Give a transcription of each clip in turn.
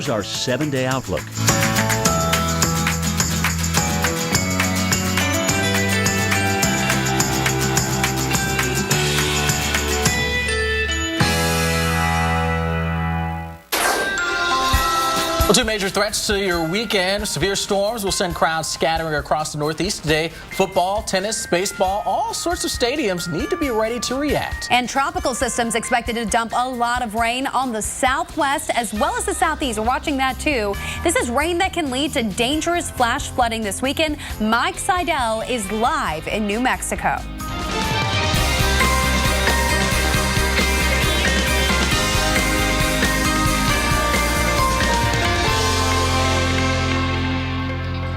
here's our 7-day outlook. Well, two major threats to your weekend. Severe storms will send crowds scattering across the Northeast today. Football, tennis, baseball, all sorts of stadiums need to be ready to react. And tropical systems expected to dump a lot of rain on the southwest as well as the southeast. We're watching that too. This is rain that can lead to dangerous flash flooding this weekend. Mike Seidel is live in New Mexico.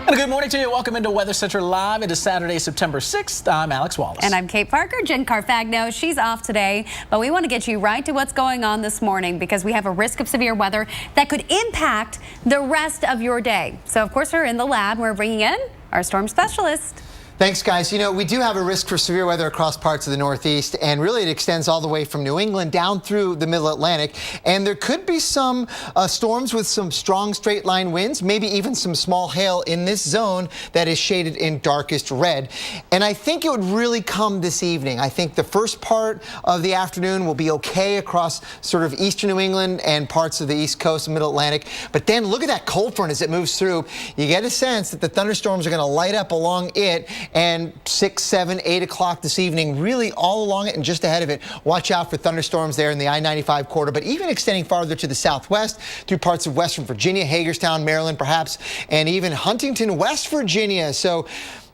And good morning to you. Welcome into Weather Center Live. It is Saturday, September 6th. I'm Alex Wallace. And I'm Kate Parker. Jen Carfagno, she's off today. But we want to get you right to what's going on this morning because we have a risk of severe weather that could impact the rest of your day. So, of course, we're in the lab. We're bringing in our storm specialist. Thanks, guys. You know, we do have a risk for severe weather across parts of the Northeast, and really it extends all the way from New England down through the Middle Atlantic. And there could be some storms with some strong straight line winds, maybe even some small hail in this zone that is shaded in darkest red. And I think it would really come this evening. I think the first part of the afternoon will be okay across sort of eastern New England and parts of the East Coast and Middle Atlantic. But then look at that cold front as it moves through. You get a sense that the thunderstorms are going to light up along it. And 6, 7, 8 o'clock this evening, really all along it and just ahead of it. Watch out for thunderstorms there in the I-95 corridor, but even extending farther to the southwest through parts of Western Virginia, Hagerstown, Maryland perhaps, and even Huntington, West Virginia. So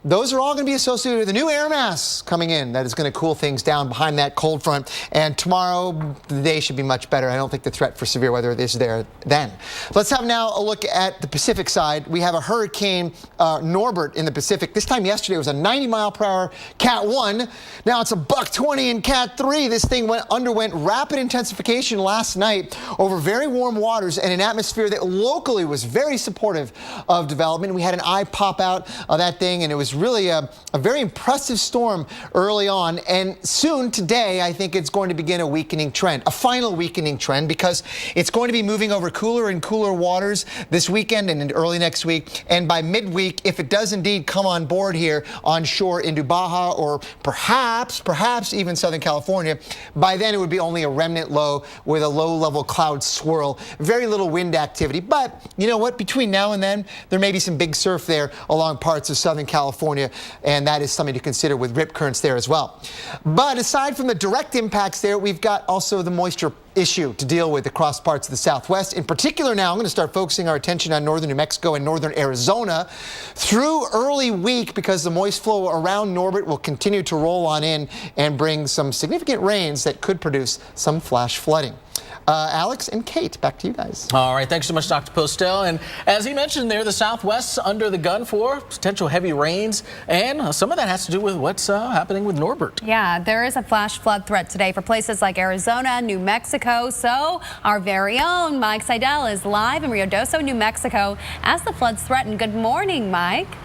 those are all going to be associated with the new air mass coming in that is going to cool things down behind that cold front. And tomorrow, the day should be much better. I don't think the threat for severe weather is there then. Let's have now a look at the Pacific side. We have a hurricane Norbert in the Pacific. This time yesterday it was a 90-mile-per-hour Cat 1. Now it's a $120 in Cat 3. This thing underwent rapid intensification last night over very warm waters and an atmosphere that locally was very supportive of development. We had an eye pop out of that thing, and it was really a very impressive storm early on, and soon today I think it's going to begin a weakening trend, a final weakening trend, because it's going to be moving over cooler and cooler waters this weekend and early next week, and by midweek, if it does indeed come on board here on shore into Baja or perhaps even Southern California, by then it would be only a remnant low with a low-level cloud swirl, very little wind activity. But you know what, between now and then there may be some big surf there along parts of Southern California, and that is something to consider with rip currents there as well. But aside from the direct impacts there, we've got also the moisture issue to deal with across parts of the Southwest. In particular now, I'm going to start focusing our attention on northern New Mexico and northern Arizona through early week, because the moist flow around Norbert will continue to roll on in and bring some significant rains that could produce some flash flooding. Alex and Kate, back to you guys. All right, thanks so much, Dr. Postel. And as he mentioned there, the Southwest's under the gun for potential heavy rains, and some of that has to do with what's happening with Norbert. Yeah, there is a flash flood threat today for places like Arizona, New Mexico. So our very own Mike Seidel is live in Ruidoso, New Mexico, as the floods threaten. Good morning, Mike.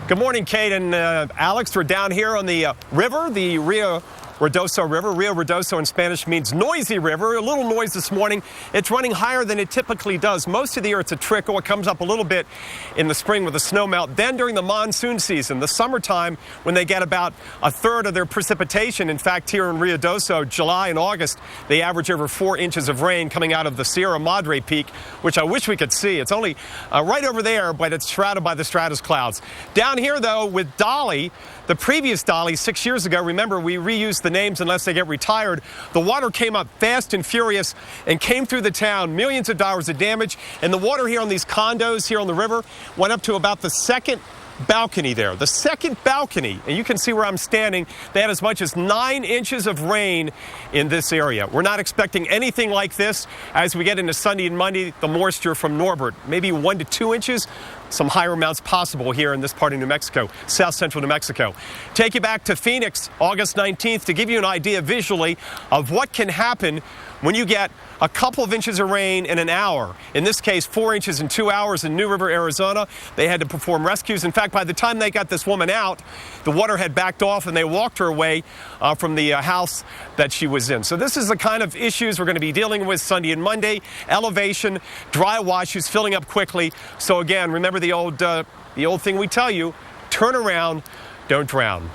Good morning, Kate and Alex. We're down here on the river, the Rio Ruidoso River. Rio Ruidoso in Spanish means noisy river. A little noise this morning. It's running higher than it typically does. Most of the year it's a trickle. It comes up a little bit in the spring with the snow melt. Then during the monsoon season, the summertime, when they get about a third of their precipitation. In fact, here in Ruidoso, July and August, they average over 4 inches of rain coming out of the Sierra Madre peak, which I wish we could see. It's only right over there, but it's shrouded by the stratus clouds. Down here, though, with Dolly, the previous Dolly 6 years ago, remember, we reused the names unless they get retired. The water came up fast and furious and came through the town, millions of dollars of damage. And the water here on these condos here on the river went up to about the second balcony there. The second balcony, and you can see where I'm standing, they had as much as 9 inches of rain in this area. We're not expecting anything like this as we get into Sunday and Monday, the moisture from Norbert, maybe 1 to 2 inches. some higher amounts possible here in this part of New Mexico, south central New Mexico. Take you back to Phoenix, August 19th, to give you an idea visually of what can happen when you get a couple of inches of rain in an hour. In this case, 4 inches in 2 hours in New River, Arizona. They had to perform rescues. In fact, by the time they got this woman out, the water had backed off and they walked her away from the house that she was in. So this is the kind of issues we're going to be dealing with Sunday and Monday. Elevation, dry washes, filling up quickly. So again, remember the old thing we tell you, turn around, don't drown.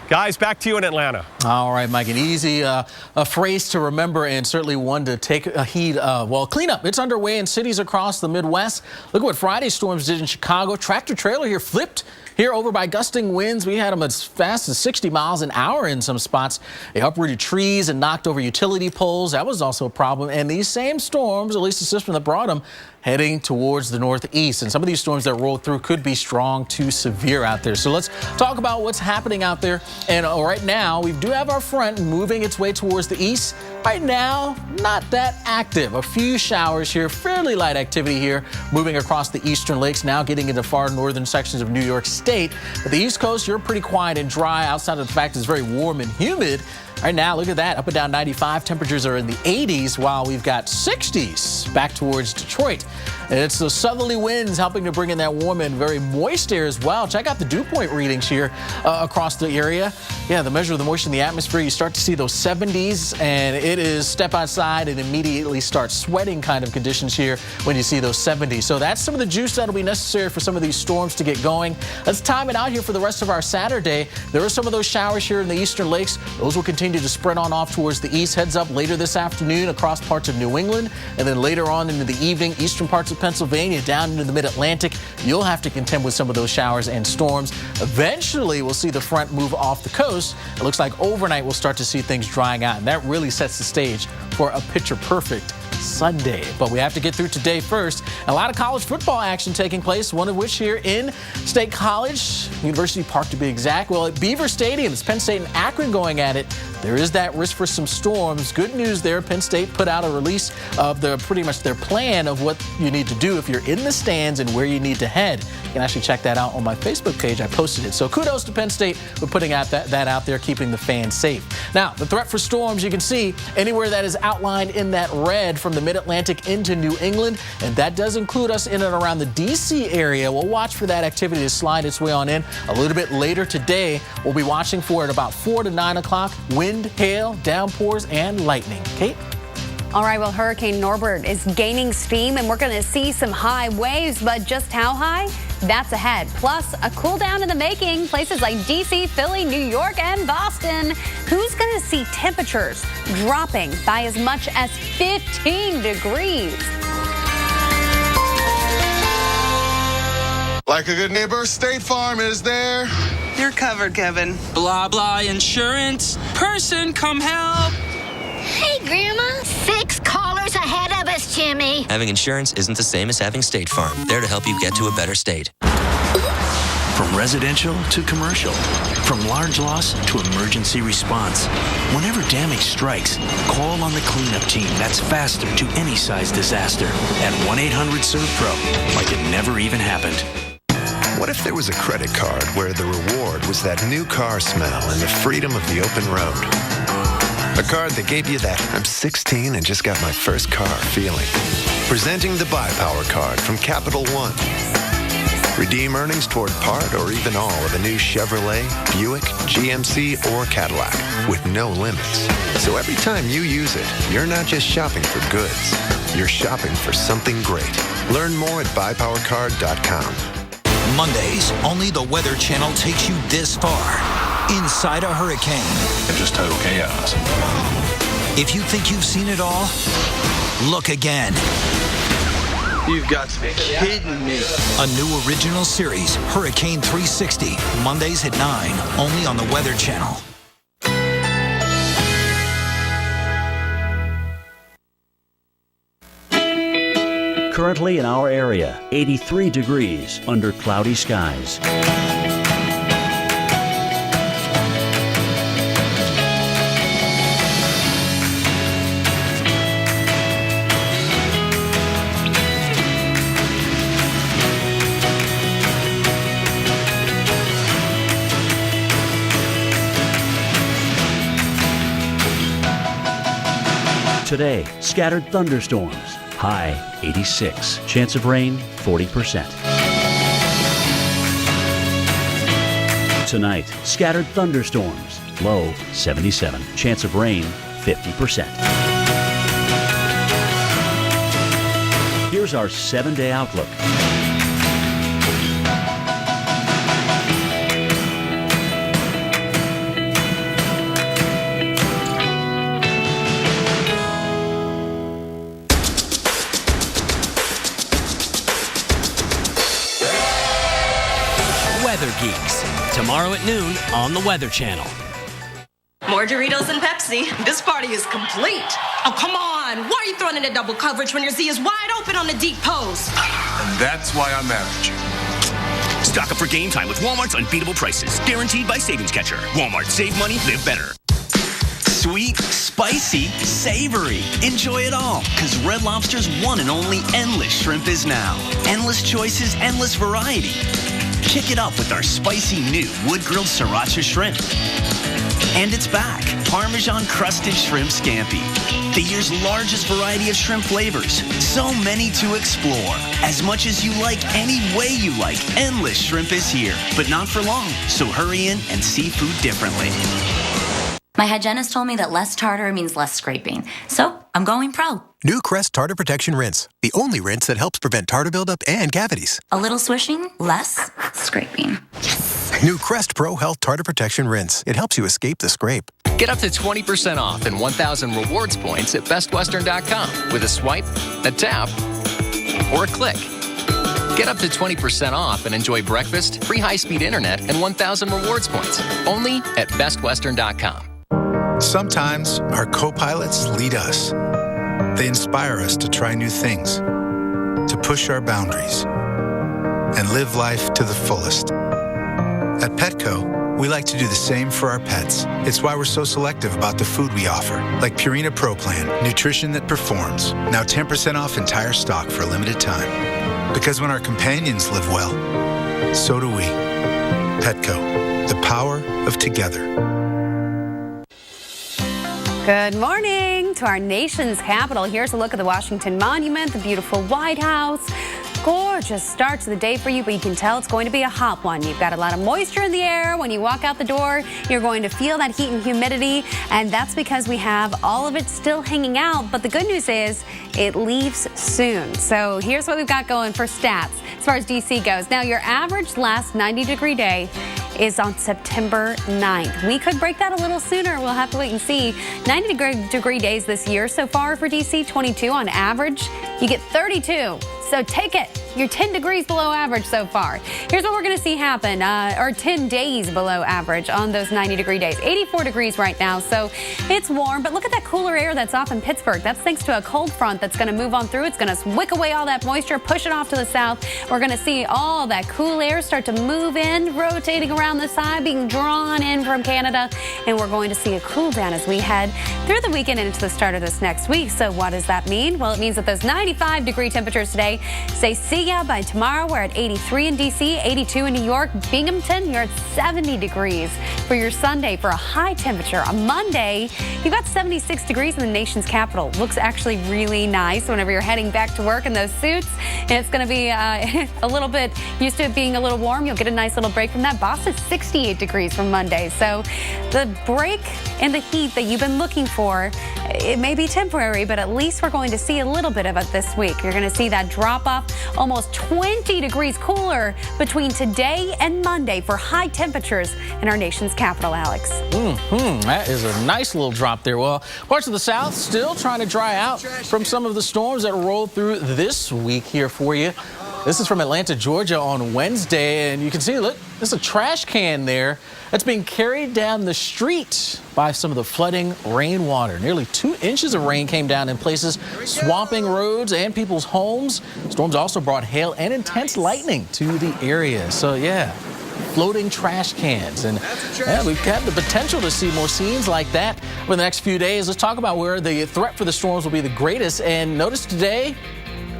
Guys, back to you in Atlanta. All right, Mike, an easy a phrase to remember and certainly one to take a heed of. Well, cleanup, it's underway in cities across the Midwest. Look at what Friday's storms did in Chicago. Tractor trailer here flipped here over by gusting winds. We had them as fast as 60 miles an hour in some spots. They uprooted trees and knocked over utility poles. That was also a problem. And these same storms, at least the system that brought them, heading towards the northeast. And some of these storms that roll through could be strong to severe out there. So let's talk about what's happening out there. And right now, we do have our front moving its way towards the east. Right now, not that active. A few showers here, fairly light activity here, moving across the eastern lakes, now getting into far northern sections of New York State. But the East Coast, you're pretty quiet and dry outside of the fact it's very warm and humid. Right now, look at that, up and down 95. Temperatures are in the 80s while we've got 60s back towards Detroit. And it's the southerly winds helping to bring in that warm and very moist air as well. Check out the dew point readings here across the area. Yeah, the measure of the moisture in the atmosphere, you start to see those 70s, and it is step outside and immediately start sweating kind of conditions here when you see those 70s. So that's some of the juice that'll be necessary for some of these storms to get going. Let's time it out here for the rest of our Saturday. There are some of those showers here in the eastern lakes. Those will continue to spread on off towards the east. Heads up later this afternoon across parts of New England, and then later on into the evening, eastern parts of Pennsylvania down into the mid-Atlantic. You'll have to contend with some of those showers and storms. Eventually, we'll see the front move off the coast. It looks like overnight we'll start to see things drying out, and that really sets the stage for a picture-perfect Sunday. But we have to get through today first. A lot of college football action taking place, one of which here in State College, University Park to be exact. Well, at Beaver Stadium, it's Penn State and Akron going at it. There is that risk for some storms. Good news there. Penn State put out a release of pretty much their plan of what you need to do if you're in the stands and where you need to head. You can actually check that out on my Facebook page. I posted it. So kudos to Penn State for putting out that out there, keeping the fans safe. Now, the threat for storms, you can see anywhere that is outlined in that red from the mid-Atlantic into New England, and that does include us in and around the D.C. area. We'll watch for that activity to slide its way on in a little bit later today. We'll be watching for it about 4 to 9 o'clock. Wind, hail, downpours, and lightning. Kate? All right, well, Hurricane Norbert is gaining steam, and we're going to see some high waves, but just how high? That's ahead. Plus, a cool down in the making. Places like D.C., Philly, New York, and Boston. Who's going to see temperatures dropping by as much as 15 degrees? Like a good neighbor, State Farm is there. You're covered, Kevin. Blah, blah, insurance. Person, come help. Hey, Grandma. 6 callers ahead of us, Jimmy. Having insurance isn't the same as having State Farm. There to help you get to a better state. From residential to commercial, from large loss to emergency response. Whenever damage strikes, call on the cleanup team that's faster to any size disaster at 1-800-SERVPRO, like it never even happened. What if there was a credit card where the reward was that new car smell and the freedom of the open road? A card that gave you that I'm 16 and just got my first car feeling. Presenting the Buy Power card from Capital One. Redeem earnings toward part or even all of a new Chevrolet, Buick, GMC, or Cadillac with no limits. So every time you use it, you're not just shopping for goods. You're shopping for something great. Learn more at buypowercard.com. Mondays, only the Weather Channel takes you this far. Inside a hurricane. Just total chaos. If you think you've seen it all, look again. You've got to be kidding me. A new original series, Hurricane 360, Mondays at 9, only on the Weather Channel. Currently in our area, 83 degrees under cloudy skies. Today, scattered thunderstorms. High 86. Chance of rain 40%. Tonight, scattered thunderstorms. Low 77. Chance of rain 50%. Here's our 7-day outlook. Weather Geeks. Tomorrow at noon on the Weather Channel. More Doritos and Pepsi. This party is complete. Oh, come on. Why are you throwing in a double coverage when your Z is wide open on the deep post? And that's why I'm mad at you. Stock up for game time with Walmart's unbeatable prices. Guaranteed by Savings Catcher. Walmart. Save money, live better. Sweet, spicy, savory. Enjoy it all, because Red Lobster's one and only endless shrimp is now. Endless choices, endless variety. Kick it up with our spicy new wood-grilled sriracha shrimp. And it's back, Parmesan crusted shrimp scampi. The year's largest variety of shrimp flavors. So many to explore. As much as you like, any way you like, endless shrimp is here. But not for long, so hurry in and see food differently. My hygienist told me that less tartar means less scraping. So I'm going pro. New Crest Tartar Protection Rinse. The only rinse that helps prevent tartar buildup and cavities. A little swishing, less scraping. Yes! New Crest Pro Health Tartar Protection Rinse. It helps you escape the scrape. Get up to 20% off and 1,000 rewards points at bestwestern.com with a swipe, a tap, or a click. Get up to 20% off and enjoy breakfast, free high-speed internet, and 1,000 rewards points. Only at bestwestern.com. Sometimes our co-pilots lead us. They inspire us to try new things, to push our boundaries, and live life to the fullest. At Petco, we like to do the same for our pets. It's why we're so selective about the food we offer, like Purina Pro Plan, nutrition that performs. Now 10% off entire stock for a limited time. Because when our companions live well, so do we. Petco, the power of together. Good morning to our nation's capital. Here's a look at the Washington Monument, the beautiful White House. Gorgeous start to the day for you, but you can tell it's going to be a hot one. You've got a lot of moisture in the air. When you walk out the door, you're going to feel that heat and humidity, and that's because we have all of it still hanging out. But the good news is it leaves soon. So here's what we've got going for stats as far as DC goes. Now, your average last 90-degree day is on September 9th. We could break that a little sooner. We'll have to wait and see. 90-degree days this year so far for DC, 22 on average. You get 32. So take it. You're 10 degrees below average so far. Here's what we're going to see happen, or 10 days below average on those 90-degree days. 84 degrees right now, so it's warm. But look at that cooler air that's off in Pittsburgh. That's thanks to a cold front that's going to move on through. It's going to wick away all that moisture, push it off to the south. We're going to see all that cool air start to move in, rotating around the side, being drawn in from Canada. And we're going to see a cool down as we head through the weekend and into the start of this next week. So what does that mean? Well, it means that those 95-degree temperatures today say see ya by tomorrow. We're at 83 in D.C., 82 in New York. Binghamton, you're at 70 degrees for your Sunday for a high temperature. On Monday, you've got 76 degrees in the nation's capital. Looks actually really nice whenever you're heading back to work in those suits. And it's going to be a little bit used to it being a little warm. You'll get a nice little break from that. Boston, 68 degrees from Monday. So the break in the heat that you've been looking for, it may be temporary, but at least we're going to see a little bit of it this week. You're going to see that drop off, almost 20 degrees cooler between today and Monday for high temperatures in our nation's capital, Alex. That is a nice little drop there. Well, parts of the South still trying to dry out from some of the storms that rolled through this week here for you. This is from Atlanta, Georgia on Wednesday, and you can see, look, there's a trash can there that's being carried down the street by some of the flooding rainwater. Nearly 2 inches of rain came down in places, swamping roads and people's homes. Storms also brought hail and intense lightning to the area. So, yeah, floating trash cans. And we've got the potential to see more scenes like that over the next few days. Let's talk about where the threat for the storms will be the greatest. And notice today,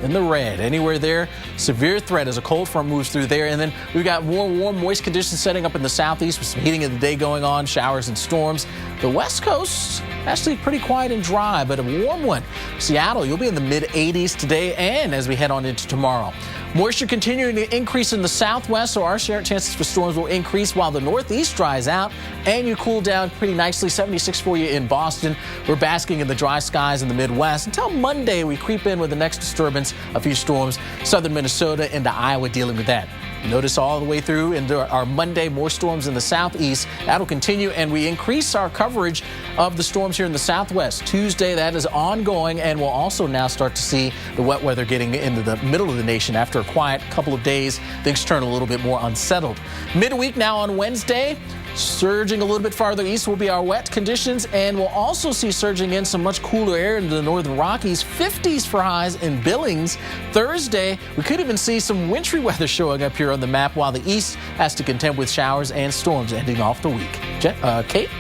in the red. Anywhere there, severe threat as a cold front moves through there. And then we've got more warm, moist conditions setting up in the southeast with some heating of the day going on, showers and storms. The west coast, actually pretty quiet and dry, but a warm one. Seattle, you'll be in the mid-80s today and as we head on into tomorrow. Moisture continuing to increase in the southwest, so our chances for storms will increase while the northeast dries out and you cool down pretty nicely. 76 for you in Boston. We're basking in the dry skies in the Midwest until Monday. We creep in with the next disturbance, a few storms, southern Minnesota into Iowa dealing with that. Notice all the way through into our Monday, more storms in the southeast. That'll continue, and we increase our coverage of the storms here in the southwest. Tuesday, that is ongoing, and we'll also now start to see the wet weather getting into the middle of the nation. After a quiet couple of days, things turn a little bit more unsettled. Midweek now on Wednesday. Surging a little bit farther east will be our wet conditions, and we'll also see surging in some much cooler air into the northern Rockies. 50s for highs in Billings. Thursday, we could even see some wintry weather showing up here on the map while the east has to contend with showers and storms ending off the week. Kate?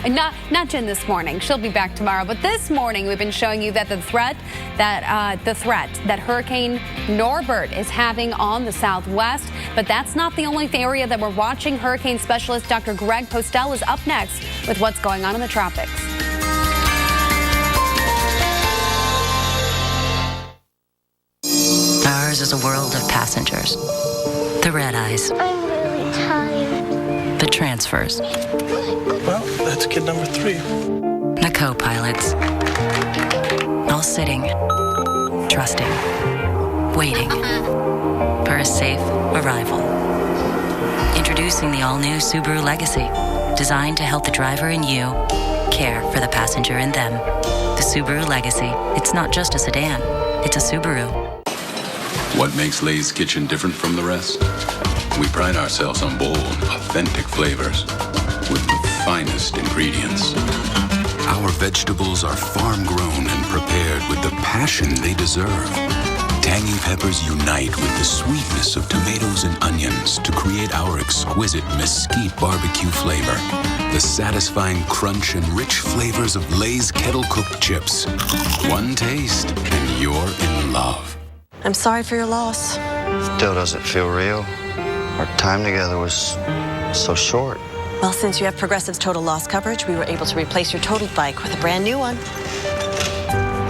Not Jen this morning. She'll be back tomorrow. But this morning, we've been showing you that the threat that Hurricane Norbert is having on the southwest. But that's not the only area that we're watching. Hurricane specialist Dr. Greg Postel is up next with what's going on in the tropics. Ours is a world of passengers. The red eyes. I'm really tired. The transfers. Well, that's kid number 3. The co-pilots. All sitting, trusting, waiting for a safe arrival. Introducing the all-new Subaru Legacy, designed to help the driver and you care for the passenger in them. The Subaru Legacy. It's not just a sedan, it's a Subaru. What makes Lay's Kitchen different from the rest? We pride ourselves on bold, authentic flavors with the finest ingredients. Our vegetables are farm-grown and prepared with the passion they deserve. Tangy peppers unite with the sweetness of tomatoes and onions to create our exquisite mesquite barbecue flavor. The satisfying crunch and rich flavors of Lay's kettle-cooked chips. One taste and you're in love. I'm sorry for your loss. Still doesn't feel real. Our time together was so short. Well, since you have Progressive's total loss coverage, we were able to replace your totaled bike with a brand new one.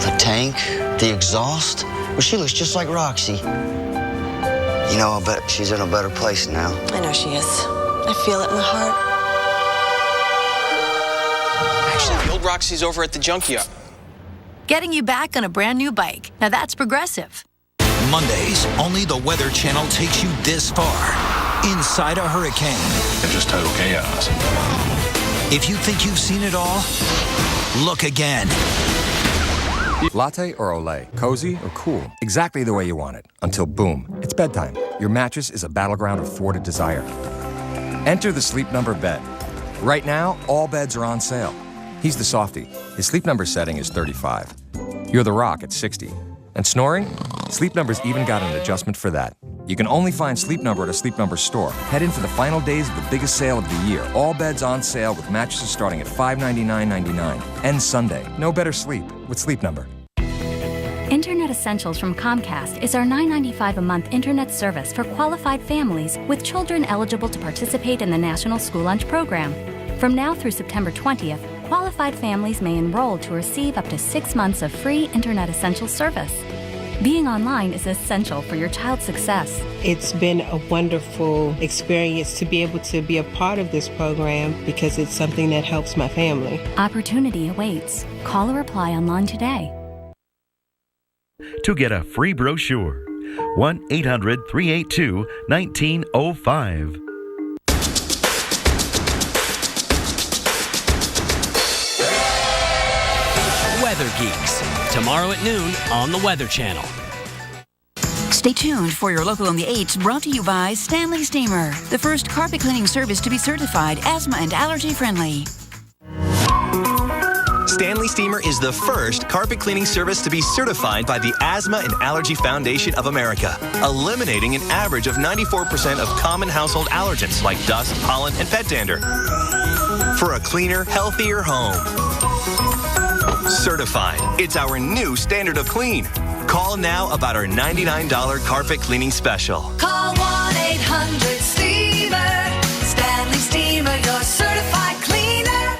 The tank, the exhaust. Well, she looks just like Roxy. You know, I bet she's in a better place now. I know she is. I feel it in my heart. Actually, the old Roxy's over at the junkyard. Getting you back on a brand new bike. Now that's Progressive. Mondays, only the Weather Channel takes you this far. Inside a hurricane. It's just total chaos. If you think you've seen it all, look again. Latte or Olay, cozy or cool, exactly the way you want it. Until boom, it's bedtime. Your mattress is a battleground of thwarted desire. Enter the Sleep Number bed. Right now, all beds are on sale. He's the softie. His Sleep Number setting is 35. You're the rock at 60. And snoring? Sleep Number's even got an adjustment for that. You can only find Sleep Number at a Sleep Number store. Head in for the final days of the biggest sale of the year. All beds on sale with mattresses starting at $599.99. Ends Sunday. No better sleep with Sleep Number. Internet Essentials from Comcast is our $9.95 a month internet service for qualified families with children eligible to participate in the National School Lunch Program. From now through September 20th, qualified families may enroll to receive up to 6 months of free Internet Essentials service. Being online is essential for your child's success. It's been a wonderful experience to be able to be a part of this program because it's something that helps my family. Opportunity awaits. Call or apply online today. To get a free brochure, 1-800-382-1905. Weather Geeks, tomorrow at noon on the Weather Channel. Stay tuned for your local on the 8s, brought to you by Stanley Steamer, the first carpet cleaning service to be certified asthma and allergy friendly. Stanley Steamer is the first carpet cleaning service to be certified by the Asthma and Allergy Foundation of America, eliminating an average of 94% of common household allergens like dust, pollen, and pet dander. For a cleaner, healthier home. Certified. It's our new standard of clean. Call now about our $99 carpet cleaning special. Call 1-800-STEAMER. Stanley Steamer, your certified cleaner.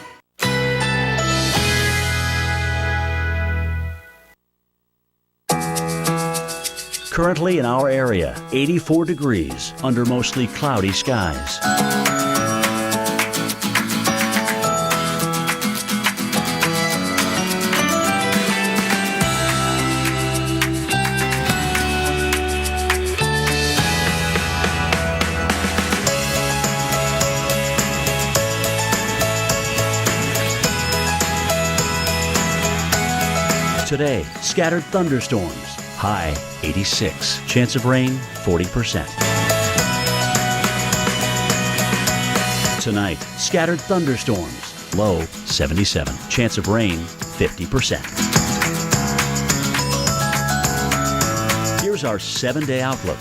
Currently in our area, 84 degrees under mostly cloudy skies. Today, scattered thunderstorms. High 86. Chance of rain 40%. Tonight, scattered thunderstorms. Low 77. Chance of rain 50%. Here's our 7-day outlook.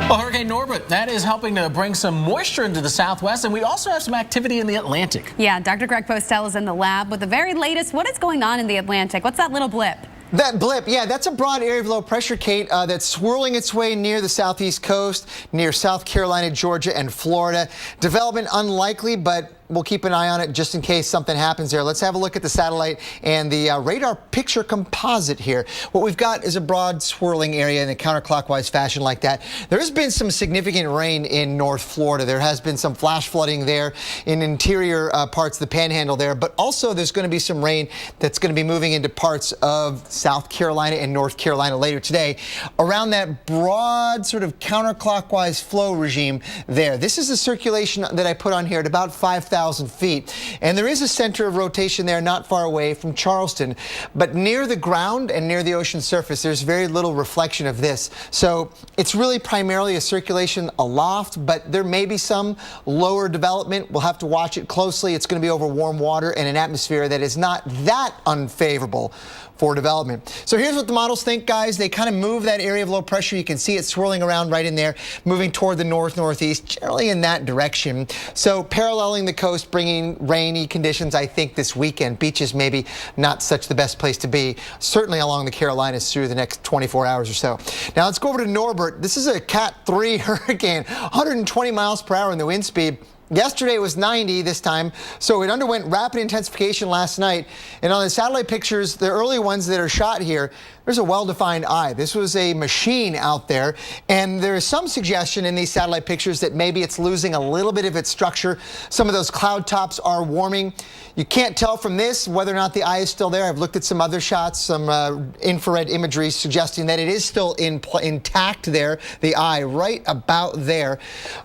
Well, Hurricane Norbert, that is helping to bring some moisture into the southwest, and we also have some activity in the Atlantic. Yeah, Dr. Greg Postel is in the lab with the very latest. What is going on in the Atlantic? What's that little blip? That blip, yeah, that's a broad area of low pressure, Kate, that's swirling its way near the southeast coast, near South Carolina, Georgia, and Florida. Development unlikely, but we'll keep an eye on it just in case something happens there. Let's have a look at the satellite and the radar picture composite here. What we've got is a broad swirling area in a counterclockwise fashion like that. There has been some significant rain in North Florida. There has been some flash flooding there in interior parts of the panhandle there, but also there's going to be some rain that's going to be moving into parts of South Carolina and North Carolina later today around that broad sort of counterclockwise flow regime there. This is the circulation that I put on here at about 5,000 feet. And there is a center of rotation there not far away from Charleston. But near the ground and near the ocean surface, there's very little reflection of this. So it's really primarily a circulation aloft, but there may be some lower development. We'll have to watch it closely. It's going to be over warm water and an atmosphere that is not that unfavorable for development. So here's what the models think, guys. They kind of move that area of low pressure. You can see it swirling around right in there, moving toward the north-northeast, generally in that direction. So paralleling the coast, bringing rainy conditions, I think, this weekend. Beaches maybe not such the best place to be, certainly along the Carolinas through the next 24 hours or so. Now let's go over to Norbert. This is a Cat 3 hurricane, 120 miles per hour in the wind speed. Yesterday was 90 this time, so it underwent rapid intensification last night. And on the satellite pictures, the early ones that are shot here, there's a well-defined eye. This was a machine out there, and there is some suggestion in these satellite pictures that maybe it's losing a little bit of its structure. Some of those cloud tops are warming. You can't tell from this whether or not the eye is still there. I've looked at some other shots, some infrared imagery suggesting that it is still intact there, the eye, right about there.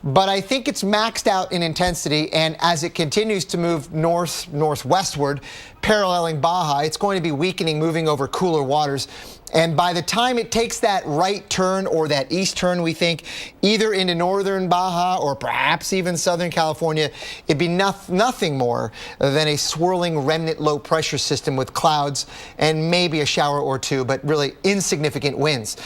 But I think it's maxed out in intensity, and as it continues to move northwestward, paralleling Baja, it's going to be weakening, moving over cooler waters. And by the time it takes that right turn or that east turn, we think, either into northern Baja or perhaps even southern California, it'd be nothing more than a swirling remnant low pressure system with clouds and maybe a shower or two, but really insignificant winds.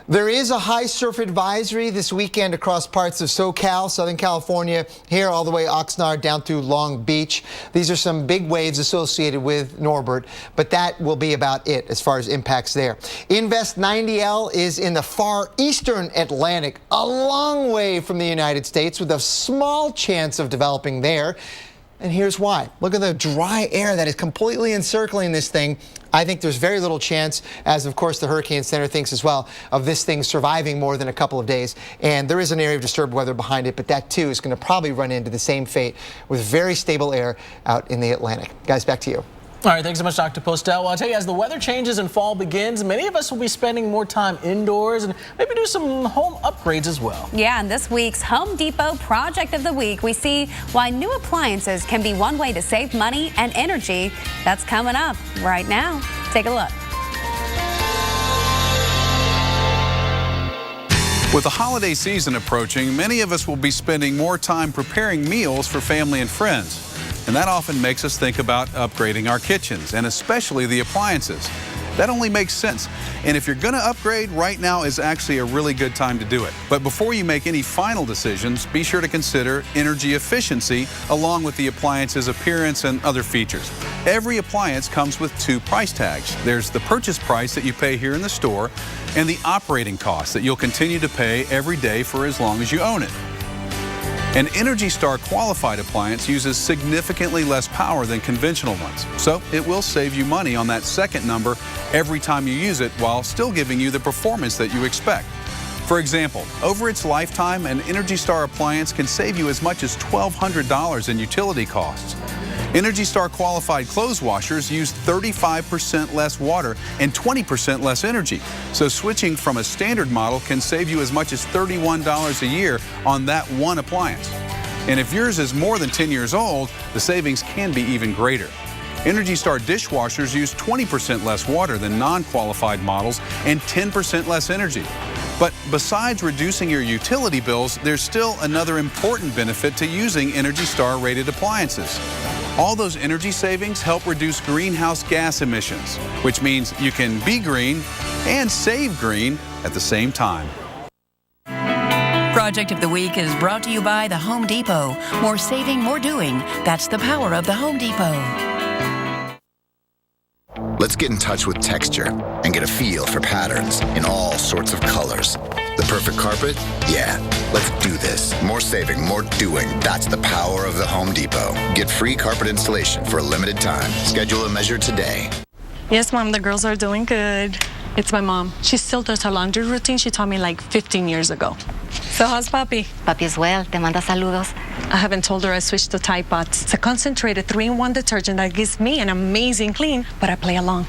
There is a high surf advisory this weekend across parts of SoCal, Southern California, here all the way Oxnard down through Long Beach. These are some big waves associated with Norbert, but that will be about it as far as impacts there. Invest 90L is in the far eastern Atlantic, a long way from the United States, with a small chance of developing there. And here's why. Look at the dry air that is completely encircling this thing. I think there's very little chance, as of course the Hurricane Center thinks as well, of this thing surviving more than a couple of days. And there is an area of disturbed weather behind it, but that too is going to probably run into the same fate with very stable air out in the Atlantic. Guys, back to you. All right, thanks so much, Dr. Postel. Well, I'll tell you, as the weather changes and fall begins, many of us will be spending more time indoors and maybe do some home upgrades as well. Yeah, and this week's Home Depot Project of the Week, we see why new appliances can be one way to save money and energy. That's coming up right now. Take a look. With the holiday season approaching, many of us will be spending more time preparing meals for family and friends. And that often makes us think about upgrading our kitchens, and especially the appliances. That only makes sense. And if you're going to upgrade, right now is actually a really good time to do it. But before you make any final decisions, be sure to consider energy efficiency along with the appliance's appearance and other features. Every appliance comes with two price tags. There's the purchase price that you pay here in the store and the operating cost that you'll continue to pay every day for as long as you own it. An Energy Star qualified appliance uses significantly less power than conventional ones, so it will save you money on that second number every time you use it while still giving you the performance that you expect. For example, over its lifetime, an Energy Star appliance can save you as much as $1,200 in utility costs. Energy Star qualified clothes washers use 35% less water and 20% less energy. So switching from a standard model can save you as much as $31 a year on that one appliance. And if yours is more than 10 years old, the savings can be even greater. Energy Star dishwashers use 20% less water than non-qualified models and 10% less energy. But besides reducing your utility bills, there's still another important benefit to using Energy Star rated appliances. All those energy savings help reduce greenhouse gas emissions, which means you can be green and save green at the same time. Project of the Week is brought to you by the Home Depot. More saving, more doing. That's the power of the Home Depot. Let's get in touch with texture and get a feel for patterns in all sorts of colors. The perfect carpet? Yeah, let's do this. More saving, more doing. That's the power of the Home Depot. Get free carpet installation for a limited time. Schedule a measure today. Yes, Mom, the girls are doing good. It's my mom. She still does her laundry routine she taught me like 15 years ago. So how's Papi? Papi is well. Te manda saludos. I haven't told her I switched to Tide Pods. It's a concentrated 3-in-1 detergent that gives me an amazing clean, but I play along.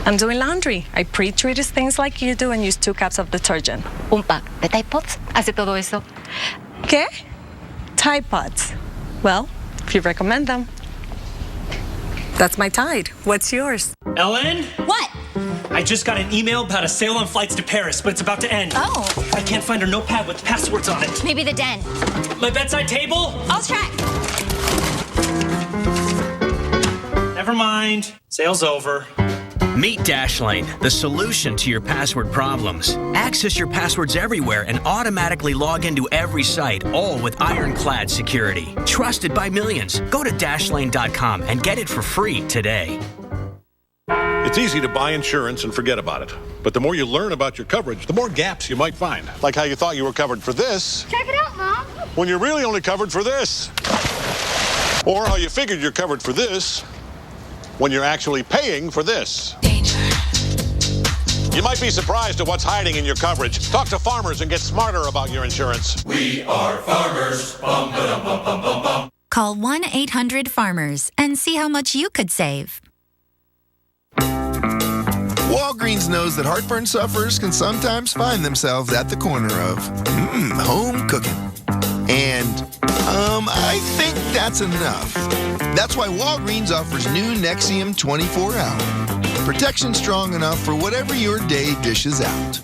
I'm doing laundry. I pre-treat things like you do and use 2 cups of detergent. Un pack de Tide Pods hace todo eso. ¿Qué? Tide Pods. Well, if you recommend them. That's my Tide. What's yours? Ellen? What? I just got an email about a sale on flights to Paris, but it's about to end. Oh. I can't find her notepad with passwords on it. Maybe the den. My bedside table? I'll try. Never mind. Sale's over. Meet Dashlane, the solution to your password problems. Access your passwords everywhere and automatically log into every site, all with ironclad security. Trusted by millions. Go to Dashlane.com and get it for free today. It's easy to buy insurance and forget about it. But the more you learn about your coverage, the more gaps you might find. Like how you thought you were covered for this. Check it out, Mom. When you're really only covered for this. Or how you figured you're covered for this when you're actually paying for this. Danger. You might be surprised at what's hiding in your coverage. Talk to Farmers and get smarter about your insurance. We are Farmers. Bum, ba-dum, bum, bum, bum, bum. Call 1-800-FARMERS and see how much you could save. Walgreens knows that heartburn sufferers can sometimes find themselves at the corner of home cooking. And I think that's enough. That's why Walgreens offers new Nexium 24-hour. Protection strong enough for whatever your day dishes out.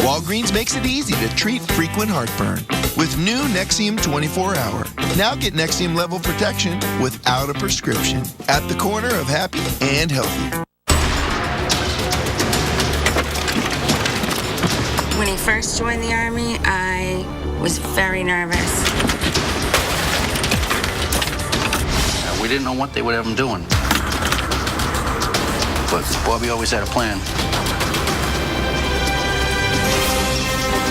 Walgreens makes it easy to treat frequent heartburn with new Nexium 24-hour. Now get Nexium level protection without a prescription at the corner of happy and healthy. When he first joined the Army, I was very nervous. We didn't know what they would have him doing. But Bobby always had a plan.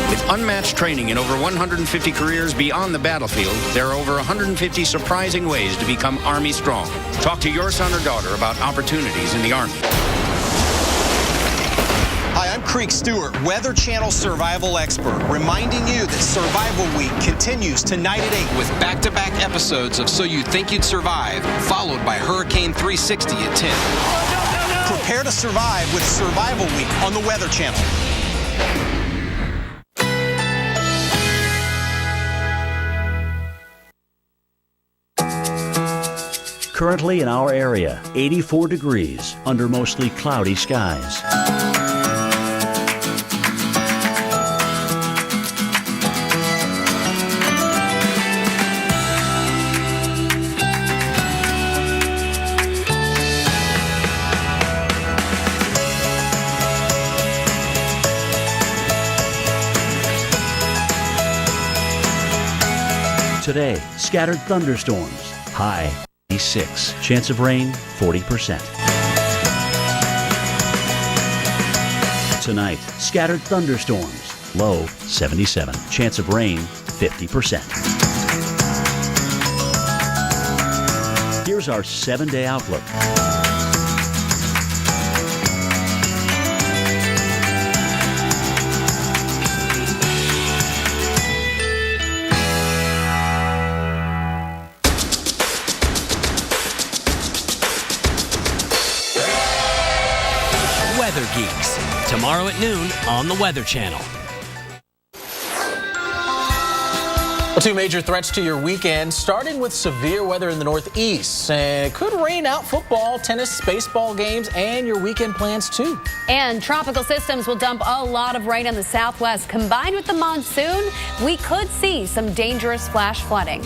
With unmatched training in over 150 careers beyond the battlefield, there are over 150 surprising ways to become Army strong. Talk to your son or daughter about opportunities in the Army. Hi, I'm Creek Stewart, Weather Channel survival expert, reminding you that Survival Week continues tonight at 8 with back-to-back episodes of So You Think You'd Survive, followed by Hurricane 360 at 10. Prepare to survive with Survival Week on the Weather Channel. Currently in our area, 84 degrees under mostly cloudy skies. Today, scattered thunderstorms. High 86. Chance of rain 40%. Tonight, scattered thunderstorms. Low 77. Chance of rain 50%. Here's our 7-day outlook. Weather Geeks. Tomorrow at noon on the Weather Channel. Well, two major threats to your weekend, starting with severe weather in the Northeast. It could rain out football, tennis, baseball games, and your weekend plans, too. And tropical systems will dump a lot of rain in the southwest. Combined with the monsoon, we could see some dangerous flash flooding.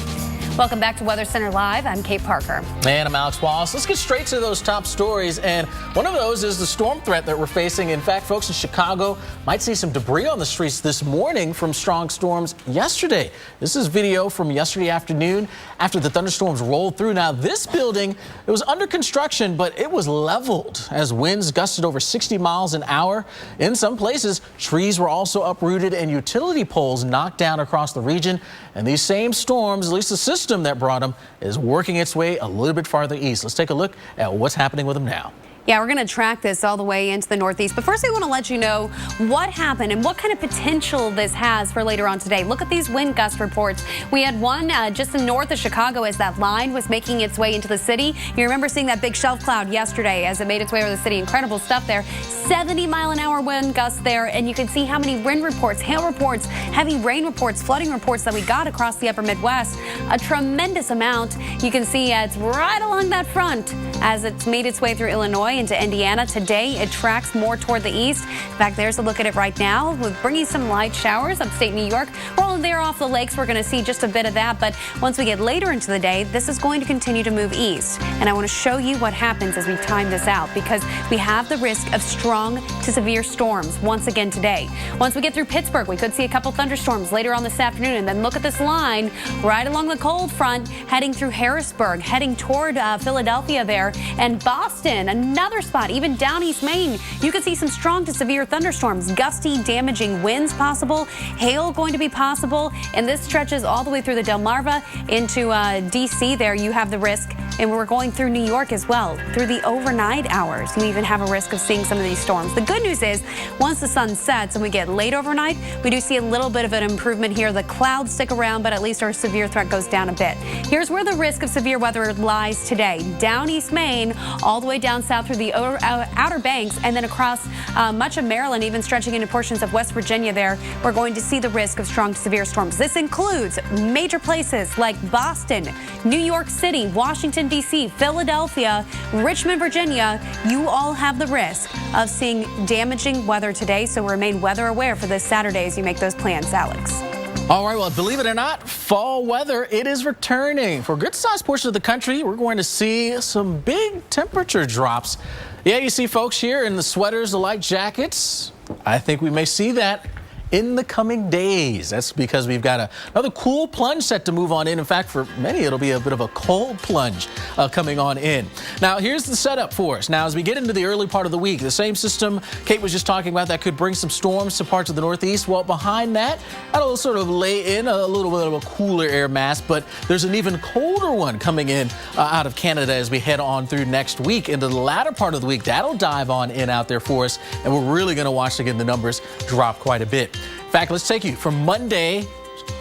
Welcome back to Weather Center Live. I'm Kate Parker. And I'm Alex Wallace. Let's get straight to those top stories. And one of those is the storm threat that we're facing. In fact, folks in Chicago might see some debris on the streets this morning from strong storms yesterday. This is video from yesterday afternoon after the thunderstorms rolled through. Now, this building, it was under construction, but it was leveled as winds gusted over 60 miles an hour. In some places, trees were also uprooted and utility poles knocked down across the region. And these same storms, at least the system that brought them, is working its way a little bit farther east. Let's take a look at what's happening with them now. Yeah, we're going to track this all the way into the Northeast. But first, we want to let you know what happened and what kind of potential this has for later on today. Look at these wind gust reports. We had one just north of Chicago as that line was making its way into the city. You remember seeing that big shelf cloud yesterday as it made its way over the city. Incredible stuff there. 70-mile-an-hour wind gusts there. And you can see how many wind reports, hail reports, heavy rain reports, flooding reports that we got across the upper Midwest. A tremendous amount. You can see it's right along that front as it's made its way through Illinois into Indiana. Today, it tracks more toward the east. In fact, there's a look at it right now with bringing some light showers upstate New York. Rolling there off the lakes, we're going to see just a bit of that. But once we get later into the day, this is going to continue to move east. And I want to show you what happens as we time this out because we have the risk of strong to severe storms once again today. Once we get through Pittsburgh, we could see a couple thunderstorms later on this afternoon. And then look at this line right along the cold front heading through Harrisburg, heading toward Philadelphia there, and Boston, another spot, even down East Maine. You could see some strong to severe thunderstorms, gusty, damaging winds possible, hail going to be possible, and this stretches all the way through the Delmarva into D.C. There you have the risk, and we're going through New York as well. Through the overnight hours, you even have a risk of seeing some of these storms. The good news is, once the sun sets and we get late overnight, we do see a little bit of an improvement here. The clouds stick around, but at least our severe threat goes down a bit. Here's where the risk of severe weather lies today. Down East Maine, all the way down south through the Outer Banks, and then across much of Maryland, even stretching into portions of West Virginia there, we're going to see the risk of strong to severe storms. This includes major places like Boston, New York City, Washington, D.C., Philadelphia, Richmond, Virginia. You all have the risk of seeing damaging weather today, so remain weather aware for this Saturday as you make those plans, Alex. All right, well, believe it or not, fall weather, it is returning. For a good-sized portion of the country, we're going to see some big temperature drops. Yeah, you see folks here in the sweaters, the light jackets. I think we may see that in the coming days. That's because we've got another cool plunge set to move on in. In fact, for many, it'll be a bit of a cold plunge coming on in. Now, here's the setup for us. Now, as we get into the early part of the week, the same system Kate was just talking about that could bring some storms to parts of the Northeast. Well, behind that, that'll sort of lay in a little bit of a cooler air mass, but there's an even colder one coming in out of Canada as we head on through next week. Into the latter part of the week, that'll dive on in out there for us, and we're really going to watch again the numbers drop quite a bit. In fact, let's take you from Monday,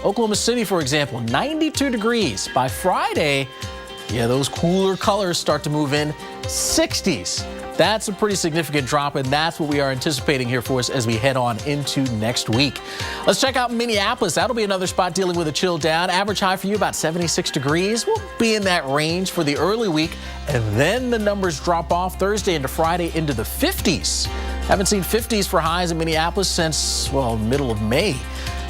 Oklahoma City, for example, 92 degrees. By Friday, yeah, those cooler colors start to move in, 60s. That's a pretty significant drop, and that's what we are anticipating here for us as we head on into next week. Let's check out Minneapolis. That'll be another spot dealing with a chill down. Average high for you, about 76 degrees. We'll be in that range for the early week, and then the numbers drop off Thursday into Friday into the 50s. Haven't seen 50s for highs in Minneapolis since, well, middle of May.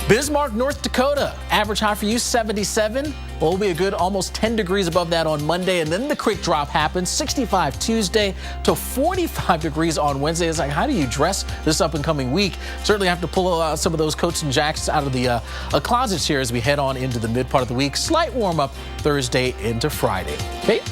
Bismarck, North Dakota, average high for you 77. Well, it'll be a good almost 10 degrees above that on Monday, and then the quick drop happens. 65 Tuesday to 45 degrees on Wednesday. It's like, how do you dress this up and coming week? Certainly have to pull some of those coats and jackets out of the closets here as we head on into the mid part of the week. Slight warm up Thursday into Friday. Okay.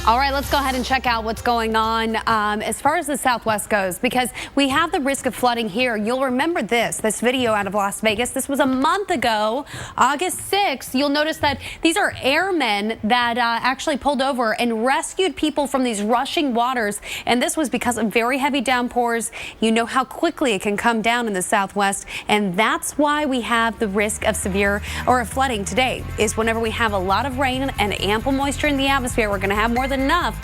All right, let's go ahead and check out what's going on as far as the Southwest goes, because we have the risk of flooding here. You'll remember this video out of Las Vegas. This was a month ago, August 6th. You'll notice that these are airmen that actually pulled over and rescued people from these rushing waters. And this was because of very heavy downpours. You know how quickly it can come down in the Southwest. And that's why we have the risk of severe or flooding today, is whenever we have a lot of rain and ample moisture in the atmosphere, we're going to have more than enough,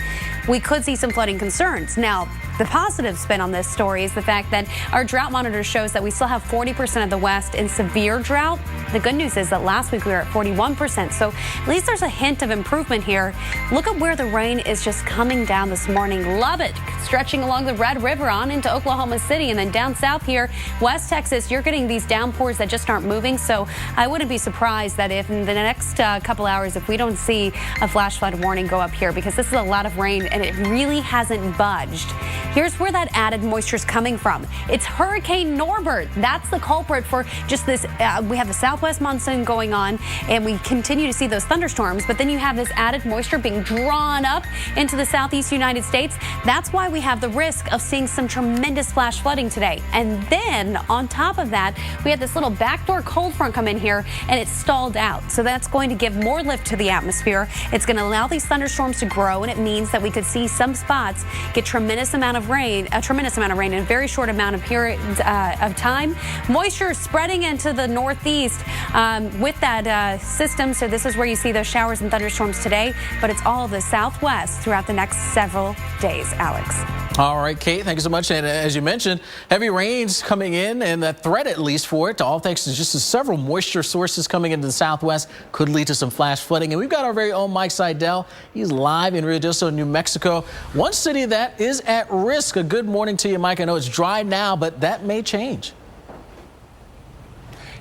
we could see some flooding concerns. Now, the positive spin on this story is the fact that our drought monitor shows that we still have 40% of the West in severe drought. The good news is that last week we were at 41%, so at least there's a hint of improvement here. Look at where the rain is just coming down this morning. Love it. Stretching along the Red River on into Oklahoma City, and then down south here, West Texas, you're getting these downpours that just aren't moving. So I wouldn't be surprised that if in the next couple hours, if we don't see a flash flood warning go up here, because this is a lot of rain and it really hasn't budged. Here's where that added moisture is coming from. It's Hurricane Norbert. That's the culprit for just this. We have the southwest monsoon going on, and we continue to see those thunderstorms. But then you have this added moisture being drawn up into the southeast United States. That's why we have the risk of seeing some tremendous flash flooding today. And then on top of that, we had this little backdoor cold front come in here, and it stalled out. So that's going to give more lift to the atmosphere. It's going to allow these thunderstorms to grow, and it means that we could see some spots get a tremendous amount of rain in a very short amount of period of time. Moisture spreading into the northeast with that system. So this is where you see those showers and thunderstorms today, but it's all the southwest throughout the next several days. Alex. All right, Kate, thank you so much. And as you mentioned, heavy rains coming in, and the threat at least for it, all thanks to just several moisture sources coming into the southwest, could lead to some flash flooding. And we've got our very own Mike Seidel. He's live in Ruidoso, New Mexico. One city that is at risk. A good morning to you, Mike. I know it's dry now, but that may change.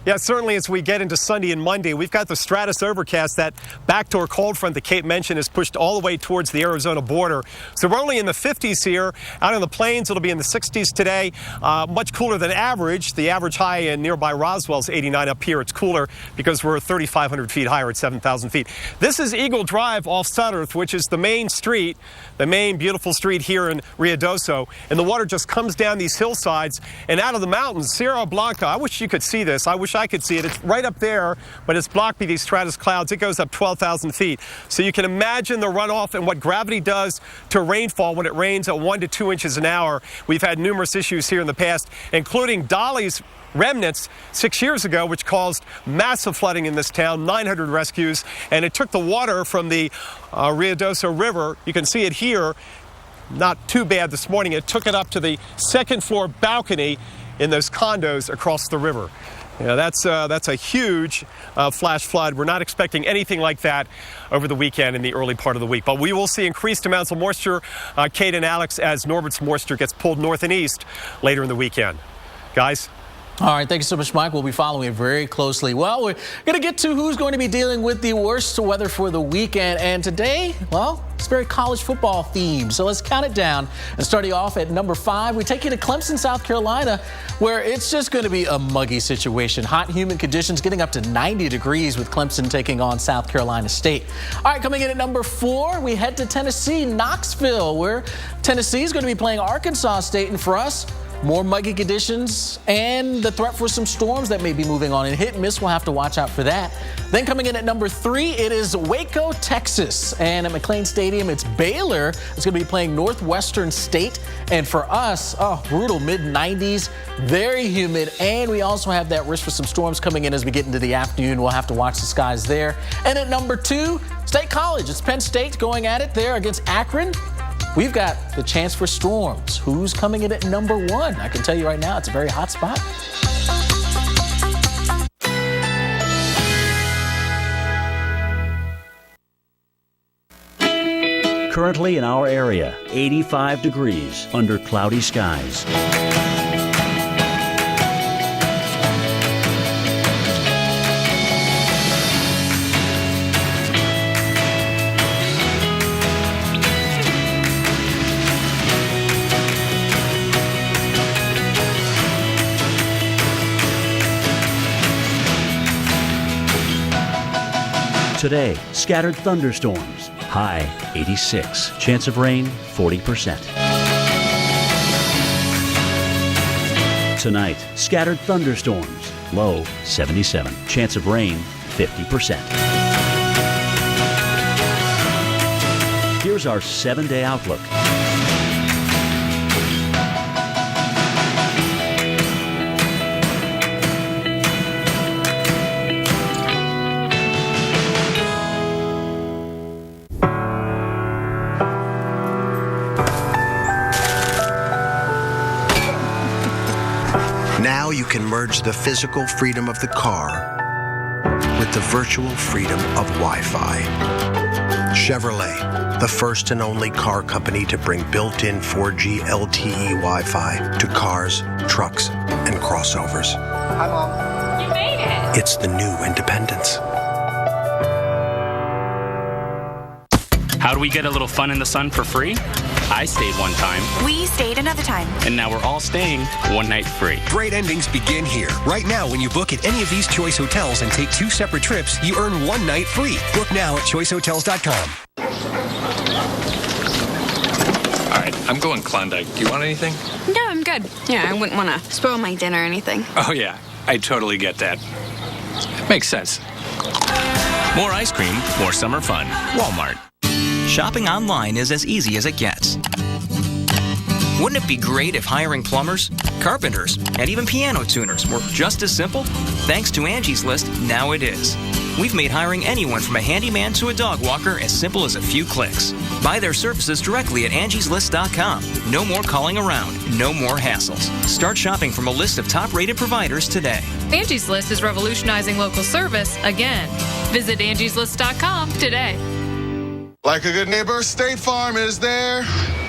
Yeah, certainly as we get into Sunday and Monday, we've got the stratus overcast. That backdoor cold front that Kate mentioned is pushed all the way towards the Arizona border. So we're only in the 50s here. Out in the plains, it'll be in the 60s today. Much cooler than average. The average high in nearby Roswell is 89. Up here, it's cooler because we're 3,500 feet higher at 7,000 feet. This is Eagle Drive off Sutterth, which is the main street, the main beautiful street here in Ruidoso. And the water just comes down these hillsides and out of the mountains. Sierra Blanca, I wish you could see this. I wish I could see it. It's right up there, but it's blocked by these stratus clouds. It goes up 12,000 feet. So you can imagine the runoff and what gravity does to rainfall when it rains at 1 to 2 inches an hour. We've had numerous issues here in the past, including Dolly's remnants 6 years ago, which caused massive flooding in this town, 900 rescues, and it took the water from the Ruidoso River. You can see it here. Not too bad this morning. It took it up to the second floor balcony in those condos across the river. Yeah, that's a huge flash flood. We're not expecting anything like that over the weekend in the early part of the week. But we will see increased amounts of moisture, Kate and Alex, as Norbert's moisture gets pulled north and east later in the weekend. Guys? All right, thank you so much, Mike. We'll be following it very closely. Well, we're going to get to who's going to be dealing with the worst weather for the weekend. And today, well, it's very college football themed. So let's count it down. And starting off at number 5, we take you to Clemson, South Carolina, where it's just going to be a muggy situation. Hot, humid conditions getting up to 90 degrees with Clemson taking on South Carolina State. All right, coming in at number 4, we head to Tennessee, Knoxville, where Tennessee is going to be playing Arkansas State. And for us, more muggy conditions and the threat for some storms that may be moving on. And hit and miss, we'll have to watch out for that. Then coming in at number 3, it is Waco, Texas. And at McLean Stadium, it's Baylor. It's going to be playing Northwestern State. And for us, brutal mid-90s, very humid. And we also have that risk for some storms coming in as we get into the afternoon. We'll have to watch the skies there. And at number 2, State College. It's Penn State going at it there against Akron. We've got the chance for storms. Who's coming in at number 1? I can tell you right now, it's a very hot spot. Currently in our area, 85 degrees under cloudy skies. Today, scattered thunderstorms. High 86. Chance of rain 40%. Tonight, scattered thunderstorms. Low 77. Chance of rain 50%. Here's our 7-day outlook. Now you can merge the physical freedom of the car with the virtual freedom of Wi-Fi. Chevrolet, the first and only car company to bring built-in 4G LTE Wi-Fi to cars, trucks, and crossovers. Hi, Mom. You made it. It's the new independence. How do we get a little fun in the sun for free? I stayed one time. We stayed another time. And now we're all staying one night free. Great endings begin here. Right now, when you book at any of these Choice hotels and take 2 separate trips, you earn 1 night free. Book now at choicehotels.com. All right, I'm going Klondike. Do you want anything? No, I'm good. Yeah, I wouldn't want to spoil my dinner or anything. Oh, yeah. I totally get that. Makes sense. More ice cream, more summer fun. Walmart. Shopping online is as easy as it gets. Wouldn't it be great if hiring plumbers, carpenters, and even piano tuners were just as simple? Thanks to Angie's List, now it is. We've made hiring anyone from a handyman to a dog walker as simple as a few clicks. Buy their services directly at angieslist.com. No more calling around, no more hassles. Start shopping from a list of top-rated providers today. Angie's List is revolutionizing local service again. Visit angieslist.com today. Like a good neighbor, State Farm is there.